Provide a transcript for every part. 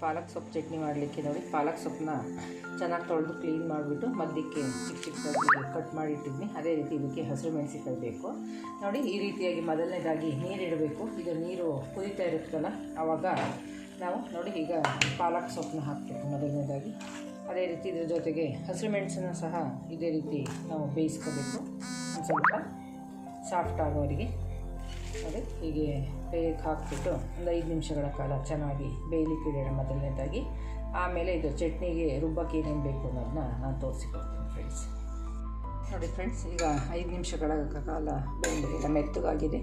ಪಾಲಕ್ ಸೊಪ್ಪು ಚಟ್ನಿ ಮಾಡಲಿಕ್ಕೆ ನೋಡಿ, ಪಾಲಕ್ ಸೊಪ್ಪನ್ನ ಚೆನ್ನಾಗಿ ತೊಳೆದು ಕ್ಲೀನ್ ಮಾಡಿಬಿಟ್ಟು ಮಧ್ಯಕ್ಕೆ ಚಿಕ್ಕ ಚಿಕ್ಕದಾಗಿ ಕಟ್ ಮಾಡಿಟ್ಟಿದ್ದೀನಿ. ಅದೇ ರೀತಿ ಇದಕ್ಕೆ ಹಸಿರು ಮೆಣಸಿನಕಾಯಿ ಬೇಕು ನೋಡಿ. ಈ ರೀತಿಯಾಗಿ ಮೊದಲನೇದಾಗಿ ನೀರಿಡಬೇಕು. ಇದು ನೀರು ಕುದೀತಾ ಇರುತ್ತಲ್ಲ, ಆವಾಗ ನಾವು ನೋಡಿ ಈಗ ಪಾಲಕ್ ಸೊಪ್ಪನ್ನ ಹಾಕಬೇಕು ಮೊದಲನೇದಾಗಿ. ಅದೇ ರೀತಿ ಇದ್ರ ಜೊತೆಗೆ ಹಸಿರು ಮೆಣಸನ್ನು ಸಹ ಇದೇ ರೀತಿ ನಾವು ಬೇಯಿಸ್ಕೋಬೇಕು. ಒಂದು ಸ್ವಲ್ಪ ಸಾಫ್ಟ್ ಆಗೋವರೆಗೆ ನೋಡಿ ಹೀಗೆ ಬೇಯಕ್ಕೆ ಹಾಕಿಬಿಟ್ಟು ಒಂದು 5 ನಿಮಿಷಗಳ ಕಾಲ ಚೆನ್ನಾಗಿ ಬೇಯಲಿಕ್ಕೆ ಇಡೋಣ ಮೊದಲನೇದಾಗಿ. ಆಮೇಲೆ ಇದು ಚಟ್ನಿಗೆ ರುಬ್ಬಕ್ಕೆ ಏನೇನು ಬೇಕು ಅನ್ನೋದನ್ನ ನಾನು ತೋರಿಸಿಕೊಡ್ತೀನಿ ಫ್ರೆಂಡ್ಸ್. ನೋಡಿ ಫ್ರೆಂಡ್ಸ್, ಈಗ 5 ನಿಮಿಷಗಳ ಕಾಲ ಬೆಂದಿದೆ, ಮೆತ್ತಗಾಗಿದೆ.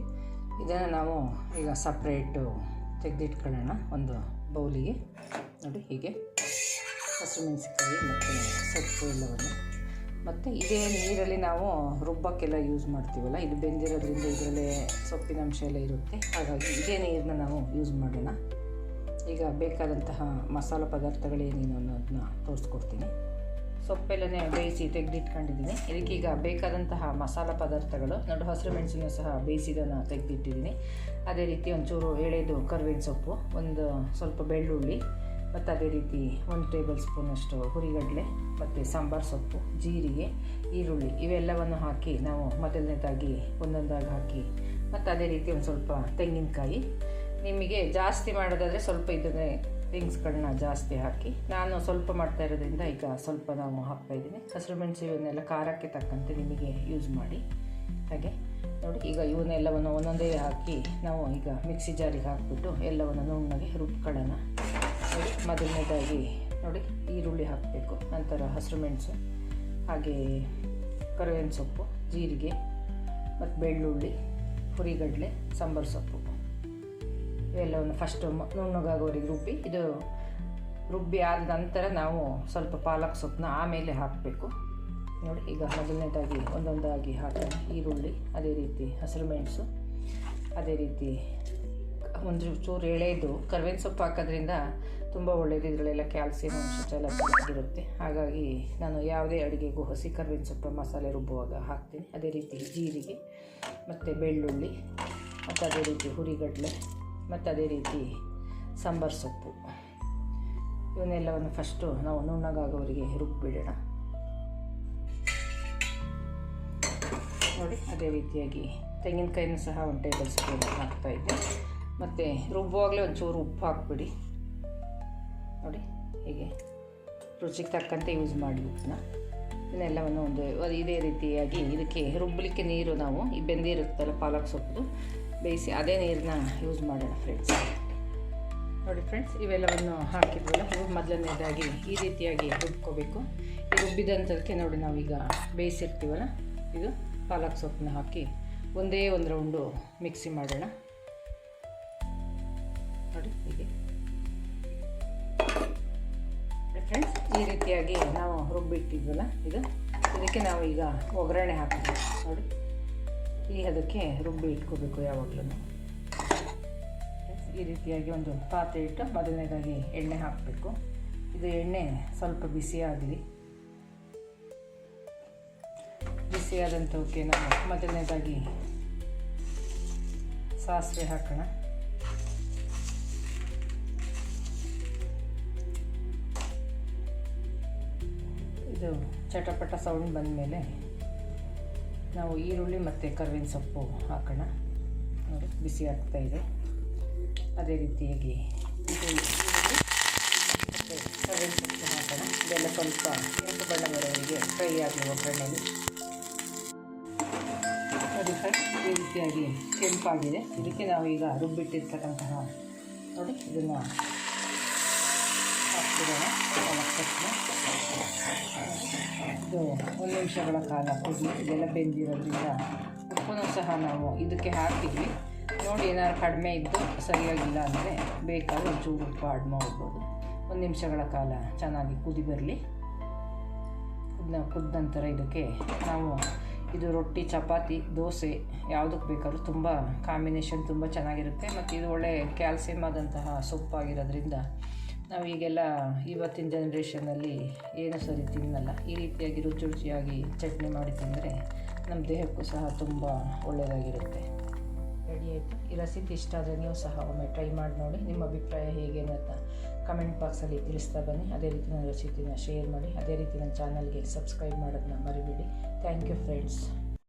ಇದನ್ನು ನಾವು ಈಗ ಸಪ್ರೇಟು ತೆಗೆದಿಟ್ಕೊಳ್ಳೋಣ ಒಂದು ಬೌಲಿಗೆ. ನೋಡಿ ಹೀಗೆ ಹಸಿರು ಮೆಣಸಿನಕಾಯಿ ಮತ್ತು ಸೊಪ್ಪು ಎಲ್ಲವನ್ನು, ಮತ್ತು ಇದೇ ನೀರಲ್ಲಿ ನಾವು ರುಬ್ಬಕ್ಕೆಲ್ಲ ಯೂಸ್ ಮಾಡ್ತೀವಲ್ಲ, ಇದು ಬೆಂದಿರೋದ್ರಿಂದ ಇದರಲ್ಲೇ ಸೊಪ್ಪಿನ ಅಂಶ ಎಲ್ಲ ಇರುತ್ತೆ. ಹಾಗಾಗಿ ಇದೇ ನೀರನ್ನ ನಾವು ಯೂಸ್ ಮಾಡೋಣ. ಈಗ ಬೇಕಾದಂತಹ ಮಸಾಲೆ ಪದಾರ್ಥಗಳೇನೇನು ಅನ್ನೋದನ್ನ ತೋರಿಸ್ಕೊಡ್ತೀನಿ. ಸೊಪ್ಪೆಲ್ಲನೇ ಬೇಯಿಸಿ ತೆಗೆದಿಟ್ಕೊಂಡಿದ್ದೀನಿ. ಇದಕ್ಕೀಗ ಬೇಕಾದಂತಹ ಮಸಾಲೆ ಪದಾರ್ಥಗಳು ನೋಡಿ, ಹಸಿರು ಮೆಣಸನ್ನು ಸಹ ಬೇಯಿಸಿದನ್ನು ತೆಗೆದಿಟ್ಟಿದ್ದೀನಿ. ಅದೇ ರೀತಿ ಒಂಚೂರು ಎಳೆದು ಕರಿಬೇವಿನ ಸೊಪ್ಪು, ಒಂದು ಸ್ವಲ್ಪ ಬೆಳ್ಳುಳ್ಳಿ, ಮತ್ತು ಅದೇ ರೀತಿ 1 ಟೇಬಲ್ ಸ್ಪೂನಷ್ಟು ಹುರಿಗಡಲೆ, ಮತ್ತು ಸಾಂಬಾರು ಸೊಪ್ಪು, ಜೀರಿಗೆ, ಈರುಳ್ಳಿ ಇವೆಲ್ಲವನ್ನು ಹಾಕಿ ನಾವು ಮೊದಲನೇದಾಗಿ ಒಂದೊಂದಾಗಿ ಹಾಕಿ, ಮತ್ತು ಅದೇ ರೀತಿ ಒಂದು ಸ್ವಲ್ಪ ತೆಂಗಿನಕಾಯಿ. ನಿಮಗೆ ಜಾಸ್ತಿ ಮಾಡೋದಾದರೆ ಸ್ವಲ್ಪ ಇದನ್ನೇ ಥಿಂಗ್ಸ್ಗಳನ್ನ ಜಾಸ್ತಿ ಹಾಕಿ, ನಾನು ಸ್ವಲ್ಪ ಮಾಡ್ತಾ ಇರೋದ್ರಿಂದ ಈಗ ಸ್ವಲ್ಪ ನಾವು ಹಾಕ್ತಾಯಿದ್ದೀನಿ. ಹಸಿರು ಮೆಣಸು ಇವನ್ನೆಲ್ಲ ಖಾರಕ್ಕೆ ತಕ್ಕಂತೆ ನಿಮಗೆ ಯೂಸ್ ಮಾಡಿ. ಹಾಗೆ ನೋಡಿ ಈಗ ಇವನ್ನೆಲ್ಲವನ್ನು ಒಂದೊಂದೇ ಹಾಕಿ ನಾವು ಈಗ ಮಿಕ್ಸಿ ಜಾರಿಗೆ ಹಾಕಿಬಿಟ್ಟು ಎಲ್ಲವನ್ನು ನುಣ್ಣಗೆ ರುಬ್ಕೊಳ್ಳೋಣ. ನೋಡಿ ಮೊದಲನೇದಾಗಿ ನೋಡಿ ಈರುಳ್ಳಿ ಹಾಕಬೇಕು, ನಂತರ ಹಸಿರು ಮೆಣಸು, ಹಾಗೆ ಕರಿಬೇವಿನ ಸೊಪ್ಪು, ಜೀರಿಗೆ ಮತ್ತು ಬೆಳ್ಳುಳ್ಳಿ, ಹುರಿಗಡಲೆ, ಸಾಂಬಾರು ಸೊಪ್ಪು ಇವೆಲ್ಲವನ್ನು ಫಸ್ಟು ನುಣ್ಣಗಾಗೋವರೆಗೆ ರುಬ್ಬಿ, ಇದು ರುಬ್ಬಿ ಆದ ನಂತರ ನಾವು ಸ್ವಲ್ಪ ಪಾಲಕ್ ಸೊಪ್ಪನ್ನ ಆಮೇಲೆ ಹಾಕಬೇಕು. ನೋಡಿ ಈಗ ಮೊದಲನೇದಾಗಿ ಒಂದೊಂದಾಗಿ ಹಾಕೋಣ. ಈರುಳ್ಳಿ, ಅದೇ ರೀತಿ ಹಸಿರು ಮೆಣಸು, ಅದೇ ರೀತಿ ಒಂದು ಚೂರು ಎಳೆದು ಕರಿಬೇವಿನ ಸೊಪ್ಪು ಹಾಕೋದ್ರಿಂದ ತುಂಬ ಒಳ್ಳೆಯದು. ಇದರಲ್ಲೆಲ್ಲ ಕ್ಯಾಲ್ಸಿಯಂ ಅಂಶ ಎಲ್ಲ ಚೆನ್ನಾಗಿರುತ್ತೆ. ಹಾಗಾಗಿ ನಾನು ಯಾವುದೇ ಅಡುಗೆಗೂ ಹಸಿ ಕರಿಬೇವಿನ ಸೊಪ್ಪು ಮಸಾಲೆ ರುಬ್ಬುವಾಗ ಹಾಕ್ತೀನಿ. ಅದೇ ರೀತಿ ಜೀರಿಗೆ ಮತ್ತು ಬೆಳ್ಳುಳ್ಳಿ, ಮತ್ತು ಅದೇ ರೀತಿ ಹುರಿಗಡಲೆ, ಮತ್ತು ಅದೇ ರೀತಿ ಸಾಂಬಾರು ಸೊಪ್ಪು ಇವನ್ನೆಲ್ಲವನ್ನು ಫಸ್ಟು ನಾವು ನುಣ್ಣಗಾಗೋವರೆಗೆ ರುಬ್ಬಿಡೋಣ. ನೋಡಿ ಅದೇ ರೀತಿಯಾಗಿ ತೆಂಗಿನಕಾಯಿನೂ ಸಹ 1 ಟೇಬಲ್ ಸ್ಪೂನ್ ಹಾಕ್ತಾಯಿದ್ದೆ. ಮತ್ತು ರುಬ್ಬುವಾಗಲೇ ಒಂಚೂರು ಉಪ್ಪು ಹಾಕ್ಬಿಡಿ. ನೋಡಿ ಹೀಗೆ ರುಚಿಗೆ ತಕ್ಕಂತೆ ಯೂಸ್ ಮಾಡಿ ಉಪ್ಪನ್ನ. ಇದನ್ನೆಲ್ಲವನ್ನು ಒಂದು ಇದೇ ರೀತಿಯಾಗಿ ಇದಕ್ಕೆ ರುಬ್ಬಲಿಕ್ಕೆ ನೀರು ನಾವು ಈ ಬೆಂದಿರುತ್ತಲ್ಲ ಪಾಲಕ್ ಸೊಪ್ಪು ಬೇಯಿಸಿ ಅದೇ ನೀರನ್ನ ಯೂಸ್ ಮಾಡೋಣ ಫ್ರೆಂಡ್ಸ್. ನೋಡಿ ಫ್ರೆಂಡ್ಸ್, ಇವೆಲ್ಲವನ್ನು ಹಾಕಿದ್ವಲ್ಲ, ಇವು ಮೊದಲನೇದಾಗಿ ಈ ರೀತಿಯಾಗಿ ರುಬ್ಕೋಬೇಕು. ಈ ರುಬ್ಬಿದಂಥದಕ್ಕೆ ನೋಡಿ ನಾವೀಗ ಬೇಯಿಸಿರ್ತೀವಲ್ಲ, ಇದು ಪಾಲಕ್ ಸೊಪ್ಪನ್ನ ಹಾಕಿ ಒಂದೇ ಒಂದು ರೌಂಡು ಮಿಕ್ಸಿ ಮಾಡೋಣ. ನೋಡಿ ಹೀಗೆ ಫ್ರೆಂಡ್ಸ್, ಈ ರೀತಿಯಾಗಿ ನಾವು ರುಬ್ಬಿಟ್ಟಿದ್ವಲ್ಲ ಇದಕ್ಕೆ ನಾವು ಈಗ ಒಗ್ಗರಣೆ ಹಾಕ್ತೀವಿ. ನೋಡಿ ಈ ಅದಕ್ಕೆ ರುಬ್ಬಿ ಇಟ್ಕೋಬೇಕು ಯಾವಾಗಲೂ. ಈ ರೀತಿಯಾಗಿ ಒಂದು ಪಾತ್ರೆ ಇಟ್ಟು ಮೊದಲನೇದಾಗಿ ಎಣ್ಣೆ ಹಾಕಬೇಕು. ಇದು ಎಣ್ಣೆ ಸ್ವಲ್ಪ ಬಿಸಿಯಾಗಲಿ. ಬಿಸಿಯಾದಂಥವಕ್ಕೆ ನಾವು ಮೊದಲನೇದಾಗಿ ಸಾಸಿವೆ ಹಾಕೋಣ. ಇದು ಚಟಪಟ ಸೌಂಡ್ ಬಂದ ಮೇಲೆ ನಾವು ಈರುಳ್ಳಿ ಮತ್ತು ಕರಿಬೇವಿನ ಸೊಪ್ಪು ಹಾಕೋಣ. ನೋಡಿ ಬಿಸಿ ಆಗ್ತಾಯಿದೆ. ಅದೇ ರೀತಿಯಾಗಿ ಇದು ಈರುಳ್ಳಿ ಮತ್ತು ಕರಿಬೇವಿನ ಸೊಪ್ಪು ಹಾಕೋಣ. ಇದೆಲ್ಲ ಸ್ವಲ್ಪ ಕೆಂಪು ಬಣ್ಣ ಬರೋವರೆಗೆ ಫ್ರೈ ಆಗಲಿ ಒಗ್ಗರಣೆಯಲ್ಲಿ. ನೋಡಿ ಫ್ರೆಂಡ್ಸ್, ಈ ರೀತಿಯಾಗಿ ಕೆಂಪಾಗಿದೆ. ಇದಕ್ಕೆ ನಾವು ಈಗ ರುಬ್ಬಿಟ್ಟಿರ್ತಕ್ಕಂತಹ ನೋಡಿ ಇದನ್ನು ಹಾಕ್ಬಿಡೋಣ. ಇದು 1 ನಿಮಿಷಗಳ ಕಾಲ ಕುದಿ ಇದೆಲ್ಲ ಬೆಂದಿರೋದ್ರಿಂದ ಉಪ್ಪನ್ನು ಸಹ ನಾವು ಇದಕ್ಕೆ ಹಾಕಿದ್ವಿ. ನೋಡಿ ಏನಾದ್ರು ಕಡಿಮೆ ಇದ್ದು ಸರಿಯಾಗಿಲ್ಲ ಅಂದರೆ ಬೇಕಾದ್ರೆ ಒಂಚೂರು ಉಪ್ಪು ಆಡ್ ಮಾಡ್ಬೋದು. 1 ನಿಮಿಷಗಳ ಕಾಲ ಚೆನ್ನಾಗಿ ಕುದಿ ಬರಲಿ. ಕುದ್ದ ನಂತರ ಇದಕ್ಕೆ ನಾವು ಇದು ರೊಟ್ಟಿ, ಚಪಾತಿ, ದೋಸೆ ಯಾವುದಕ್ಕೆ ಬೇಕಾದ್ರೂ ತುಂಬ ಕಾಂಬಿನೇಷನ್ ತುಂಬ ಚೆನ್ನಾಗಿರುತ್ತೆ. ಮತ್ತು ಇದು ಒಳ್ಳೆ ಕ್ಯಾಲ್ಸಿಯಂ ಆದಂತಹ ಸೊಪ್ಪಾಗಿರೋದ್ರಿಂದ ನಾವು ಈಗೆಲ್ಲ ಇವತ್ತಿನ ಜನ್ರೇಷನಲ್ಲಿ ಏನು ಸರಿ ತಿನ್ನಲ್ಲ. ಈ ರೀತಿಯಾಗಿ ರುಚಿ ರುಚಿಯಾಗಿ ಚಟ್ನಿ ಮಾಡಿ ತಿಂದರೆ ನಮ್ಮ ದೇಹಕ್ಕೂ ಸಹ ತುಂಬ ಒಳ್ಳೆಯದಾಗಿರುತ್ತೆ. ರೆಡಿ ಆಯಿತು. ಈ ರೆಸಿಪಿ ಇಷ್ಟ ಆದರೆ ನೀವು ಸಹ ಒಮ್ಮೆ ಟ್ರೈ ಮಾಡಿ ನೋಡಿ. ನಿಮ್ಮ ಅಭಿಪ್ರಾಯ ಹೇಗೆ ಅಂತ ಕಮೆಂಟ್ ಬಾಕ್ಸಲ್ಲಿ ತಿಳಿಸ್ತಾ ಬನ್ನಿ. ಅದೇ ರೀತಿ ನನ್ನ ರೆಸಿಪಿನ ಶೇರ್ ಮಾಡಿ. ಅದೇ ರೀತಿ ನನ್ನ ಚಾನಲ್ಗೆ ಸಬ್ಸ್ಕ್ರೈಬ್ ಮಾಡೋದನ್ನ ಮರಿಬೇಡಿ. Thank you friends.